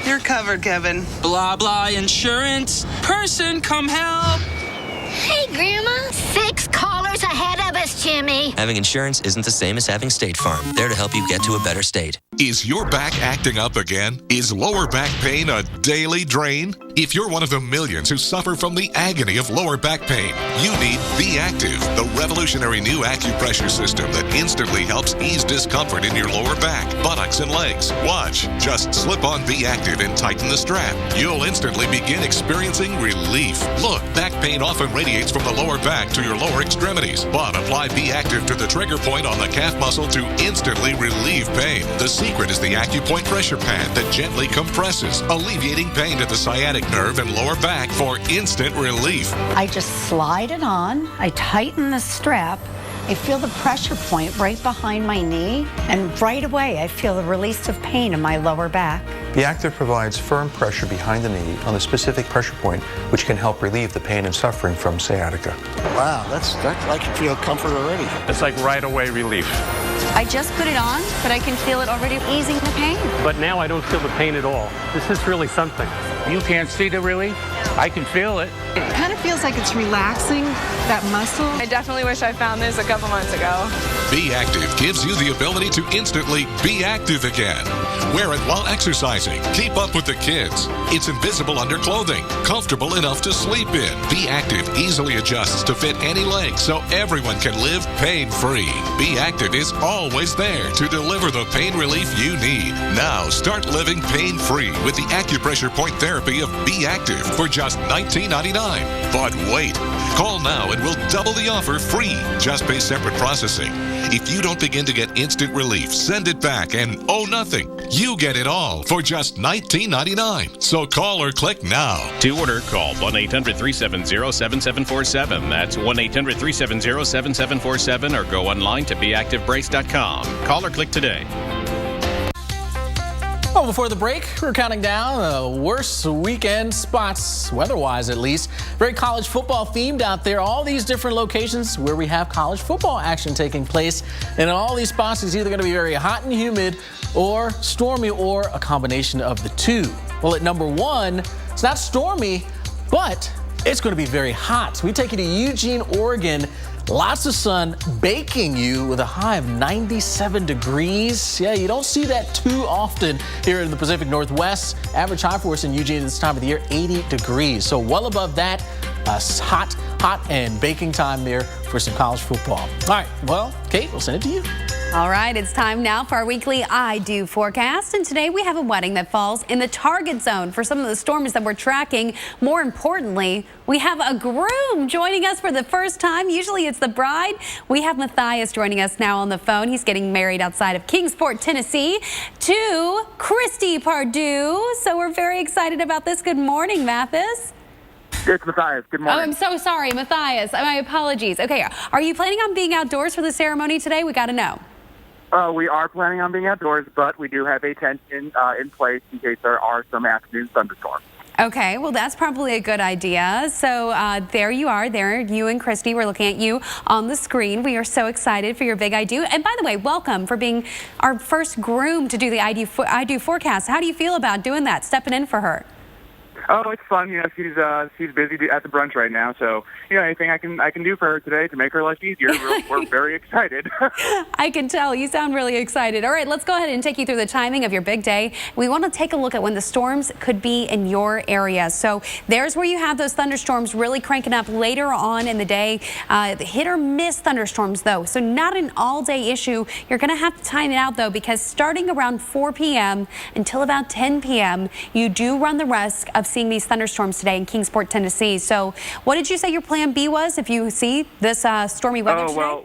You're covered, Kevin. Blah, blah, insurance. Person, come help. Hey, Grandma. 6 callers ahead of us, Jimmy. Having insurance isn't the same as having State Farm. There to help you get to a better state. Is your back acting up again? Is lower back pain a daily drain? If you're one of the millions who suffer from the agony of lower back pain, you need Be Active, the revolutionary new acupressure system that instantly helps ease discomfort in your lower back, buttocks, and legs. Watch. Just slip on Be Active and tighten the strap. You'll instantly begin experiencing relief. Look, back pain often radiates from the lower back to your lower extremities, but apply Be Active to the trigger point on the calf muscle to instantly relieve pain. The secret is the AcuPoint pressure pad that gently compresses, alleviating pain at the sciatic nerve and lower back for instant relief. I just slide it on, I tighten the strap, I feel the pressure point right behind my knee, and right away I feel the release of pain in my lower back. Be Active provides firm pressure behind the knee on the specific pressure point, which can help relieve the pain and suffering from sciatica. Wow, that's I can feel comfort already. It's like right away relief. I just put it on, but I can feel it already easing the pain. But now I don't feel the pain at all. This is really something. You can't see the relief? I can feel it. It kind of feels like it's relaxing that muscle. I definitely wish I found this a couple months ago. Be Active gives you the ability to instantly be active again. Wear it while exercising. Keep up with the kids. It's invisible under clothing, comfortable enough to sleep in. Be Active easily adjusts to fit any leg so everyone can live pain-free. Be Active is always there to deliver the pain relief you need. Now start living pain-free with the acupressure point therapy of Be Active for just $19.99. But wait, call now and we'll double the offer free. Just pay separate processing. If you don't begin to get instant relief, send it back and owe nothing. You get it all for just $19.99. So call or click now. To order, call 1-800-370-7747. That's 1-800-370-7747 or go online to beactivebrace.com. Call or click today. Well, before the break, we're counting down the worst weekend spots, weather-wise at least. Very college football themed out there. All these different locations where we have college football action taking place. And in all these spots, it's either going to be very hot and humid or stormy or a combination of the two. Well, at number 1, it's not stormy, but it's going to be very hot. We take you to Eugene, Oregon. Lots of sun baking you with a high of 97 degrees. Yeah, you don't see that too often here in the Pacific Northwest. Average high for us in Eugene this time of the year, 80 degrees. So well above that, hot and baking time there for some college football. All right, well, Kate, we'll send it to you. All right, it's time now for our weekly I Do forecast. And today we have a wedding that falls in the target zone for some of the storms that we're tracking. More importantly, we have a groom joining us for the first time. Usually it's the bride. We have Matthias joining us now on the phone. He's getting married outside of Kingsport, Tennessee to Christy Pardue. So we're very excited about this. Good morning, Mathis. It's Matthias. Good morning. Oh, I'm so sorry, Matthias. My apologies. Okay, are you planning on being outdoors for the ceremony today? We got to know. We are planning on being outdoors, but we do have a tent in place in case there are some afternoon thunderstorms. Okay, well, that's probably a good idea. So there you are, there, you and Christy. We're looking at you on the screen. We are so excited for your big I Do. And by the way, welcome for being our first groom to do the I Do forecast. How do you feel about doing that, stepping in for her? Oh, it's fun. You know, she's busy at the brunch right now, so you know, anything I can do for her today to make her life easier. We're very excited. I can tell you sound really excited. All right, let's go ahead and take you through the timing of your big day. We want to take a look at when the storms could be in your area. So there's where you have those thunderstorms really cranking up later on in the day. Hit or miss thunderstorms though, so not an all-day issue. You're going to have to time it out though, because starting around 4 p.m. until about 10 p.m. you do run the risk of seeing these thunderstorms today in Kingsport, Tennessee. So what did you say your plan B was if you see this stormy weather today? Well,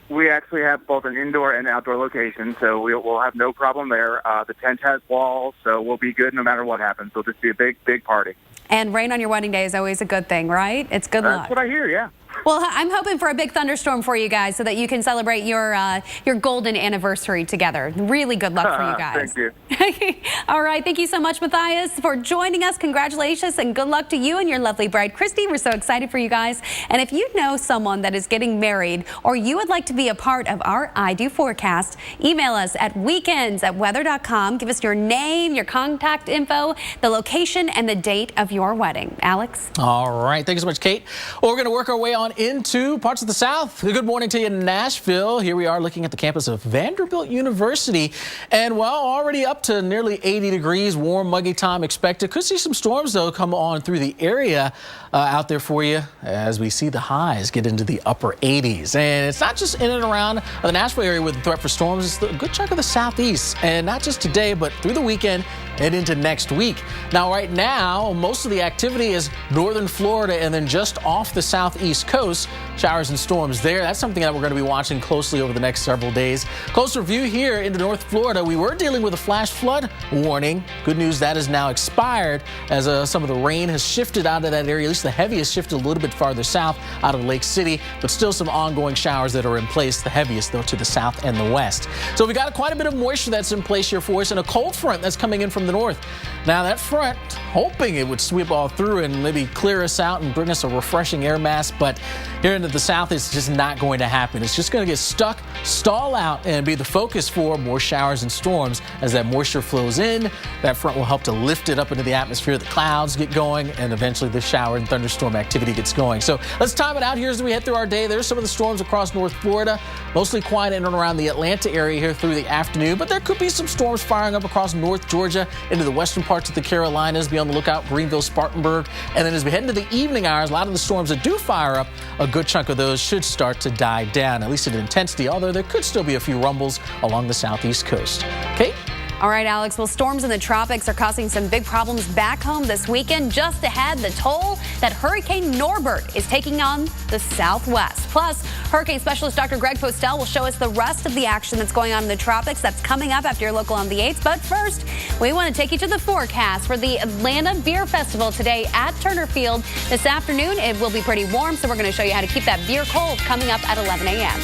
we actually have both an indoor and outdoor location, so we'll have no problem there. The tent has walls, so we'll be good no matter what happens. It'll just be a big party. And rain on your wedding day is always a good thing, right? It's good luck. That's what I hear, yeah. Well, I'm hoping for a big thunderstorm for you guys so that you can celebrate your golden anniversary together. Really good luck for you guys. Thank you. All right. Thank you so much, Matthias, for joining us. Congratulations and good luck to you and your lovely bride, Christy. We're so excited for you guys. And if you know someone that is getting married or you would like to be a part of our I Do forecast, email us at weekends@weather.com. Give us your name, your contact info, the location, and the date of your wedding. Alex? All right. Thank you so much, Kate. Well, we're going to work our way on into parts of the South. Good morning to you in Nashville. Here we are looking at the campus of Vanderbilt University. And well, already up to nearly 80 degrees, warm, muggy time expected. Could see some storms, though, come on through the area out there for you as we see the highs get into the upper 80s. And it's not just in and around the Nashville area with the threat for storms. It's a good chunk of the southeast. And not just today, but through the weekend and into next week. Now, right now, most of the activity is northern Florida and then just off the southeast coast. Showers and storms there. That's something that we're going to be watching closely over the next several days. Closer view here into North Florida. We were dealing with a flash flood warning. Good news, that is now expired as some of the rain has shifted out of that area. At least the heaviest shifted a little bit farther south out of Lake City, but still some ongoing showers that are in place. The heaviest, though, to the south and the west. So we got quite a bit of moisture that's in place here for us and a cold front that's coming in from the north. Now that front, hoping it would sweep all through and maybe clear us out and bring us a refreshing air mass, but here into the south, it's just not going to happen. It's just going to get stuck, stall out, and be the focus for more showers and storms as that moisture flows in. That front will help to lift it up into the atmosphere. The clouds get going, and eventually the shower and thunderstorm activity gets going. So let's time it out here as we head through our day. There's some of the storms across North Florida, mostly quiet in and around the Atlanta area here through the afternoon, but there could be some storms firing up across North Georgia into the western parts of the Carolinas. Be on the lookout, Greenville, Spartanburg. And then as we head into the evening hours, a lot of the storms that do fire up, a good chunk of those should start to die down, at least in intensity, although there could still be a few rumbles along the southeast coast. Kate? All right, Alex. Well, storms in the tropics are causing some big problems back home this weekend. Just ahead, the toll that Hurricane Norbert is taking on the Southwest. Plus, hurricane specialist Dr. Greg Postel will show us the rest of the action that's going on in the tropics. That's coming up after your local on the 8th. But first, we want to take you to the forecast for the Atlanta Beer Festival today at Turner Field. This afternoon, it will be pretty warm, so we're going to show you how to keep that beer cold coming up at 11 a.m.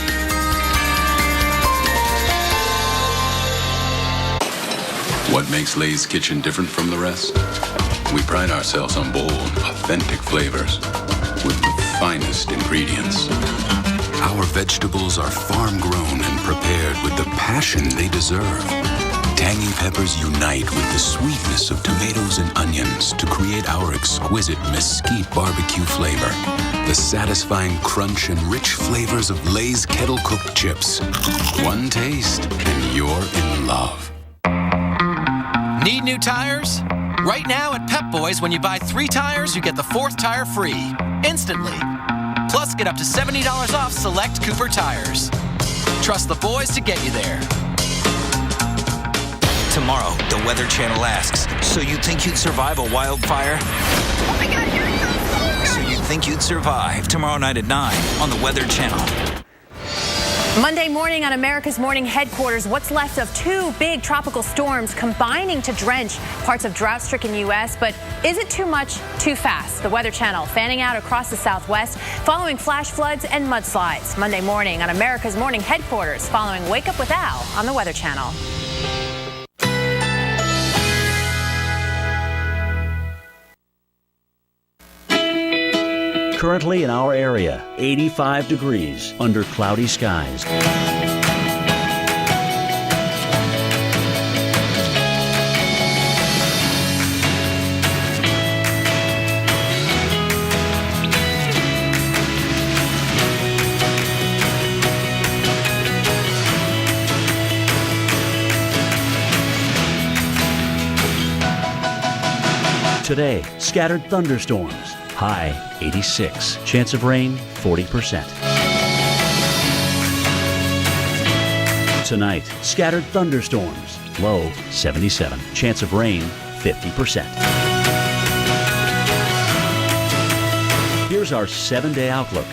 What makes Lay's Kitchen different from the rest? We pride ourselves on bold, authentic flavors with the finest ingredients. Our vegetables are farm-grown and prepared with the passion they deserve. Tangy peppers unite with the sweetness of tomatoes and onions to create our exquisite mesquite barbecue flavor. The satisfying crunch and rich flavors of Lay's kettle-cooked chips. One taste and you're in love. Need new tires? Right now at Pep Boys, when you buy 3 tires, you get the 4th tire free, instantly. Plus, get up to $70 off select Cooper tires. Trust the boys to get you there. Tomorrow, the Weather Channel asks, so you think you'd survive a wildfire? Oh my God, here it comes! So you think you'd survive tomorrow night at 9 on the Weather Channel. Monday morning on America's Morning Headquarters, what's left of two big tropical storms combining to drench parts of drought-stricken U.S., but is it too much, too fast? The Weather Channel fanning out across the Southwest, following flash floods and mudslides. Monday morning on America's Morning Headquarters, following Wake Up with Al on the Weather Channel. Currently in our area, 85 degrees under cloudy skies. Today, scattered thunderstorms. High 86. Chance of rain 40%. Tonight, scattered thunderstorms. Low 77. Chance of rain 50%. Here's our 7-day outlook.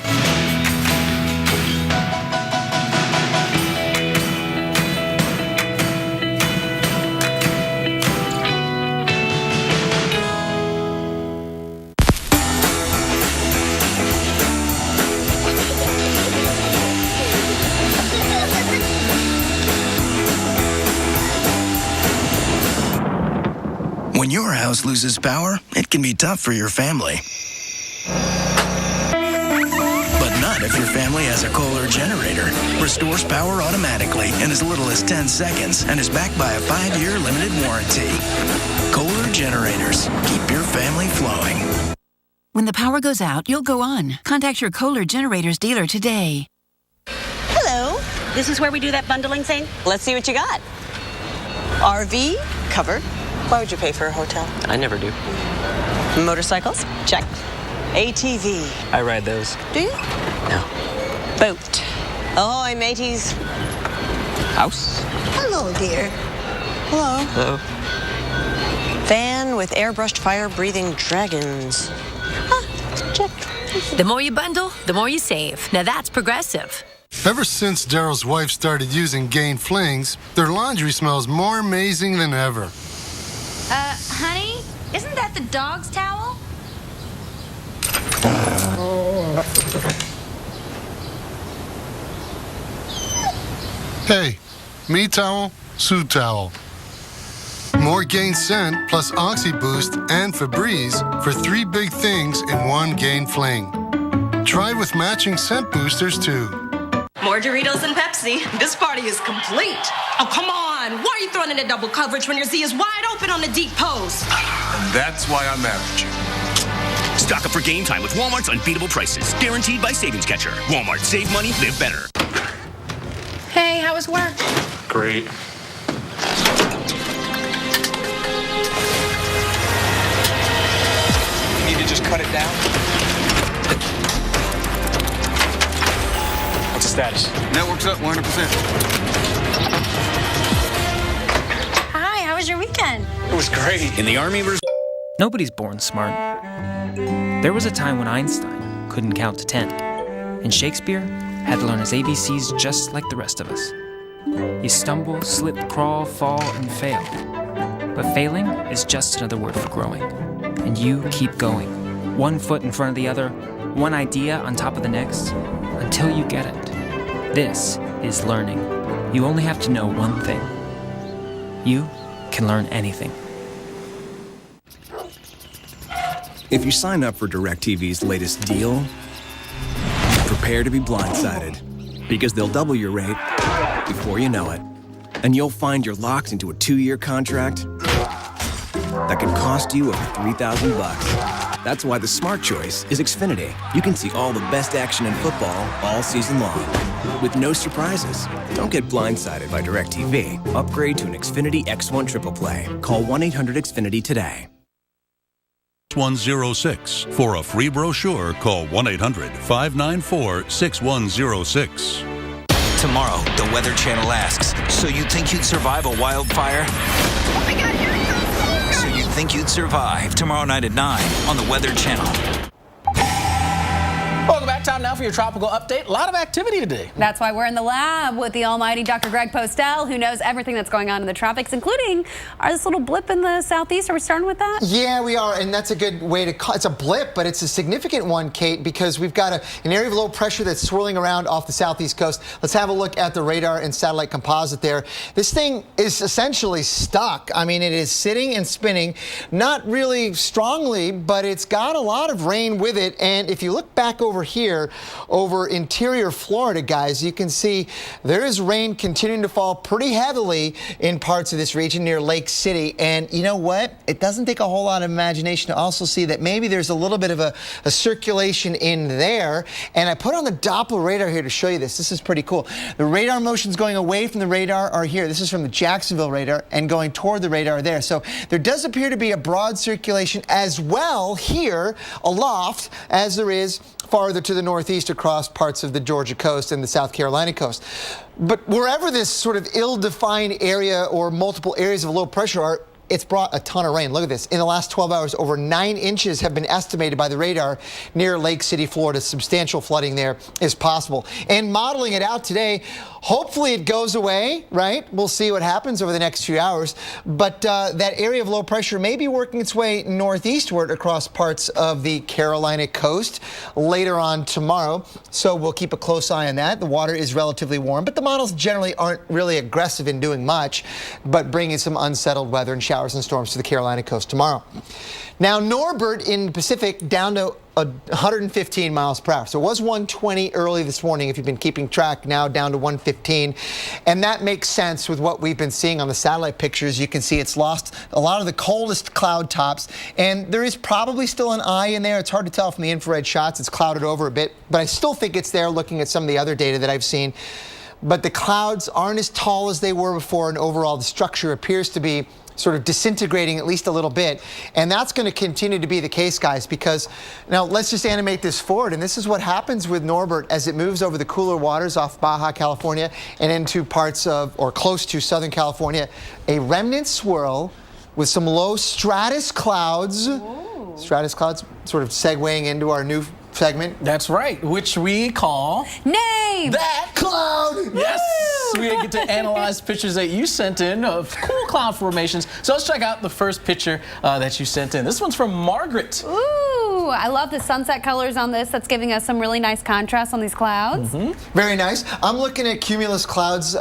When your house loses power, it can be tough for your family. But not if your family has a Kohler generator. Restores power automatically in as little as 10 seconds and is backed by a 5-year limited warranty. Kohler generators. Keep your family flowing. When the power goes out, you'll go on. Contact your Kohler Generators dealer today. Hello. This is where we do that bundling thing. Let's see what you got. RV, covered. Why would you pay for a hotel? I never do. Motorcycles? Check. ATV. I ride those. Do you? No. Boat. Ahoy, mateys. House? Hello, dear. Hello. Hello. Van with airbrushed fire-breathing dragons. Check. The more you bundle, the more you save. Now that's Progressive. Ever since Daryl's wife started using Gain Flings, their laundry smells more amazing than ever. Honey, isn't that the dog's towel? Hey, me towel, Sue towel. More Gain Scent plus Oxy Boost and Febreze for 3 big things in one Gain Fling. Try with matching scent boosters too. More Doritos and Pepsi. This party is complete. Oh, come on. Why are you throwing in a double coverage when your Z is wide open on the deep post? And that's why I'm mad at you. Stock up for game time with Walmart's unbeatable prices. Guaranteed by Savings Catcher. Walmart. Save money, live better. Hey, how was work? Great. You need to just cut it down. What's the status? Network's up 100%. Hi, how was your weekend? It was great. In the Army Nobody's born smart. There was a time when Einstein couldn't count to 10, and Shakespeare had to learn his ABCs just like the rest of us. You stumble, slip, crawl, fall, and fail. But failing is just another word for growing. And you keep going, one foot in front of the other, one idea on top of the next, until you get it. This is learning. You only have to know one thing. You can learn anything. If you sign up for DirecTV's latest deal, prepare to be blindsided, because they'll double your rate before you know it. And you'll find you're locked into a 2-year contract that could cost you over $3,000. That's why the smart choice is Xfinity. You can see all the best action in football all season long, with no surprises. Don't get blindsided by DirecTV. Upgrade to an Xfinity X1 Triple Play. Call 1-800-XFINITY today. 6106. For a free brochure, call 1-800-594-6106. Tomorrow, the Weather Channel asks, so you think you'd survive a wildfire? Oh my God, here it comes! So you think you'd survive tomorrow night at 9 on the Weather Channel. Welcome back. Time now for your tropical update. A lot of activity today. That's why we're in the lab with the almighty Dr. Greg Postel, who knows everything that's going on in the tropics, including this little blip in the southeast. Are we starting with that? Yeah, we are, and that's a good way to call it. It's a blip, but it's a significant one, Kate, because we've got an area of low pressure that's swirling around off the southeast coast. Let's have a look at the radar and satellite composite there. This thing is essentially stuck. I mean, it is sitting and spinning, not really strongly, but it's got a lot of rain with it. And if you look back over here, over interior Florida, guys, you can see there is rain continuing to fall pretty heavily in parts of this region near Lake City. And you know what? It doesn't take a whole lot of imagination to also see that maybe there's a little bit of a circulation in there. And I put on the Doppler radar here to show you this. This is pretty cool. The radar motions going away from the radar are here. This is from the Jacksonville radar and going toward the radar there. So there does appear to be a broad circulation as well here aloft as there is farther to the northeast across parts of the Georgia coast and the South Carolina coast. But wherever this sort of ill-defined area or multiple areas of low pressure are, it's brought a ton of rain. Look at this. In the last 12 hours, over 9 inches have been estimated by the radar near Lake City, Florida. Substantial flooding there is possible. And modeling it out today, hopefully it goes away, right? We'll see what happens over the next few hours. But that area of low pressure may be working its way northeastward across parts of the Carolina coast later on tomorrow. So we'll keep a close eye on that. The water is relatively warm, but the models generally aren't really aggressive in doing much, but bringing some unsettled weather and showers and storms to the Carolina coast tomorrow. Now, Norbert in the Pacific down to 115 miles per hour. So it was 120 early this morning, if you've been keeping track, now down to 115. And that makes sense with what we've been seeing on the satellite pictures. You can see it's lost a lot of the coldest cloud tops. And there is probably still an eye in there. It's hard to tell from the infrared shots. It's clouded over a bit, but I still think it's there looking at some of the other data that I've seen. But the clouds aren't as tall as they were before, and overall the structure appears to be sort of disintegrating at least a little bit. And that's going to continue to be the case, guys, because now let's just animate this forward. And this is what happens with Norbert as it moves over the cooler waters off Baja California and into parts of or close to Southern California. A remnant swirl with some low stratus clouds. Ooh. Stratus clouds sort of segueing into our new segment. That's right, which we call Name That Cloud. Yes, we get to analyze pictures that you sent in of cool cloud formations. So let's check out the first picture that you sent in. This one's from Margaret. Ooh, I love the sunset colors on this. That's giving us some really nice contrast on these clouds. Very nice. I'm looking at cumulus clouds,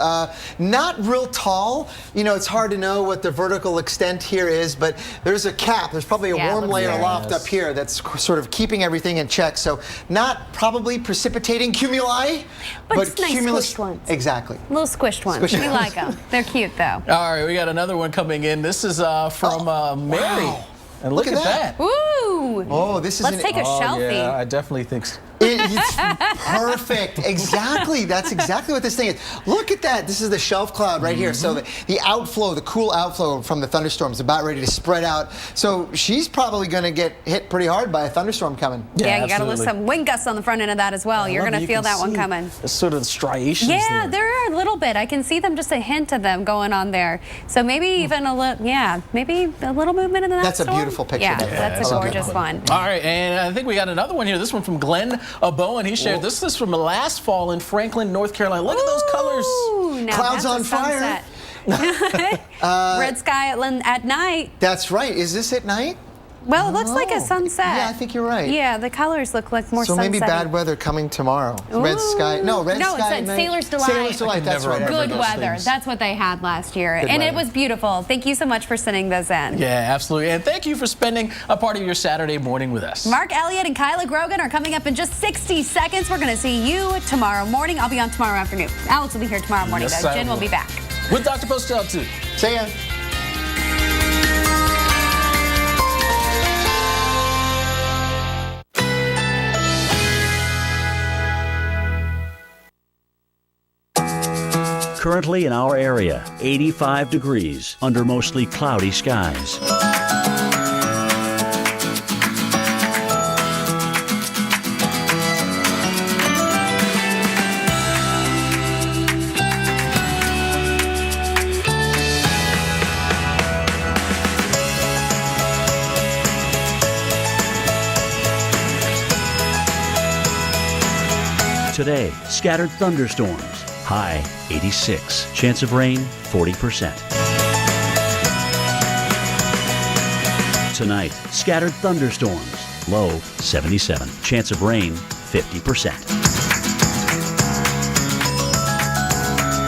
not real tall. You know, it's hard to know what the vertical extent here is, but there's a cap. There's probably a warm layer aloft up here that's sort of keeping everything in check. So not probably precipitating cumuli, but nice cumulus squished ones. Exactly. Little squished ones. We like them. They're cute, though. All right, we got another one coming in. This is from Mary. Wow. And look at that. Ooh. Oh, this is Let's take a selfie. Yeah, I definitely think so. It's perfect. Exactly. That's exactly what this thing is. Look at that. This is the shelf cloud right here. So the outflow, the cool outflow from the thunderstorm is about ready to spread out. So she's probably going to get hit pretty hard by a thunderstorm coming. Yeah, you got to lose some wind gusts on the front end of that as well. You're going to feel that one coming. Sort of striations Yeah, there are a little bit. I can see them, just a hint of them going on there. So maybe even a little, maybe a little movement in that That's storm. a beautiful picture. Yeah, that's a gorgeous one. All right, and I think we got another one here. This one from Glenn Bowen. He shared this is from last fall in Franklin, North Carolina. Look at those colors. Now Clouds that's on fire. Red sky at night. That's right. Is this at night? Well, it looks like a sunset. Yeah, I think you're right. Yeah, the colors look like more So maybe bad weather coming tomorrow. Red sky. No, red sky. No, it's Sailor's Delight. Sailor's Delight, that's right. Good weather. That's what they had last year. And it was beautiful. Thank you so much for sending those in. Yeah, absolutely. And thank you for spending a part of your Saturday morning with us. Mark Elliott and Kyla Grogan are coming up in just 60 seconds. We're going to see you tomorrow morning. I'll be on tomorrow afternoon. Alex will be here tomorrow morning, though. Jen will be back. With Dr. Postel, too. See ya. Currently in our area, 85 degrees under mostly cloudy skies. Today, scattered thunderstorms. High 86. Chance of rain 40%. Tonight, scattered thunderstorms. Low 77. Chance of rain 50%.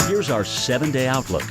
Here's our 7-day outlook.